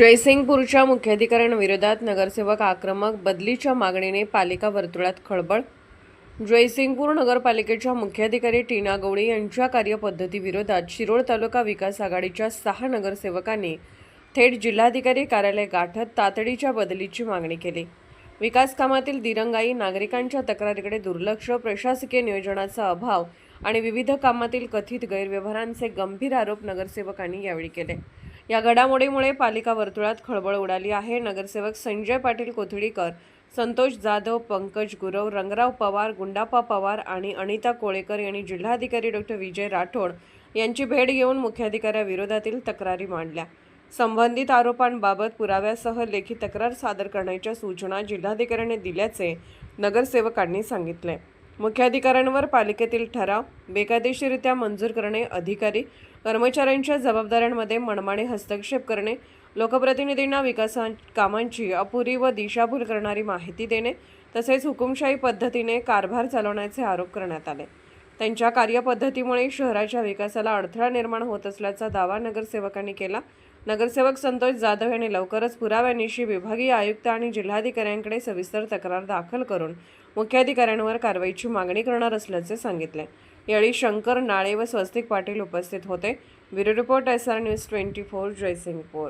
जयसिंगपूरच्या मुख्याधिकाऱ्यांविरोधात नगरसेवक आक्रमक, बदलीच्या मागणीने पालिका वर्तुळात खळबळ. जयसिंगपूर नगरपालिकेच्या मुख्याधिकारी टीना गवळी यांच्या कार्यपद्धतीविरोधात शिरोळ तालुका विकास आघाडीच्या 6 नगरसेवकांनी थेट जिल्हाधिकारी कार्यालय गाठत तातडीच्या बदलीची मागणी केली. विकास कामातील दिरंगाई, नागरिकांच्या तक्रारीकडे दुर्लक्ष, प्रशासकीय नियोजनाचा अभाव आणि विविध कामातील कथित गैरव्यवहारांचे गंभीर आरोप नगरसेवकांनी यावेळी केले. या घडामोडीमुळे पालिका वर्तुळात खळबळ उडाली आहे. नगरसेवक संजय पाटील कोथळीकर, संतोष जाधव, पंकज गुरव, रंगराव पवार, गुंडाप्पा पवार आणि अनिता कोळेकर यांनी जिल्हाधिकारी डॉ. विजय राठोड यांची भेट घेऊन मुख्याधिकाऱ्याविरोधातील तक्रारी मांडल्या. संबंधित आरोपांबाबत पुराव्यासह लेखी तक्रार सादर करण्याच्या सूचना जिल्हाधिकाऱ्यांनी दिल्याचे नगरसेवकांनी सांगितले. मुख्याधिकाऱ्यांवर पालिकेतील ठराव बेकायदेशीररित्या मंजूर करणे, अधिकारी कर्मचाऱ्यांच्या जबाबदाऱ्यांमध्ये मनमानी हस्तक्षेप करणे, लोकप्रतिनिधींना विकास कामांची अपुरी व दिशाभूल करणारी माहिती देणे तसेच हुकुमशाही पद्धतीने कारभार चालवण्याचे आरोप करण्यात आले. त्यांच्या कार्यपद्धतीमुळे शहराच्या विकासाला अडथळा निर्माण होत असल्याचा दावा नगरसेवकांनी केला. नगरसेवक संतोष जाधव यांनी लवकरच पुराव्यानिशी विभागीय आयुक्त आणि जिल्हाधिकाऱ्यांकडे सविस्तर तक्रार दाखल करून मुख्याधिकाऱ्यांवर कारवाईची मागणी करणार असल्याचे सांगितले. यावेळी शंकर नाळे व स्वस्तिक पाटील उपस्थित होते. Bureau report SR News 24 Jaysingpur.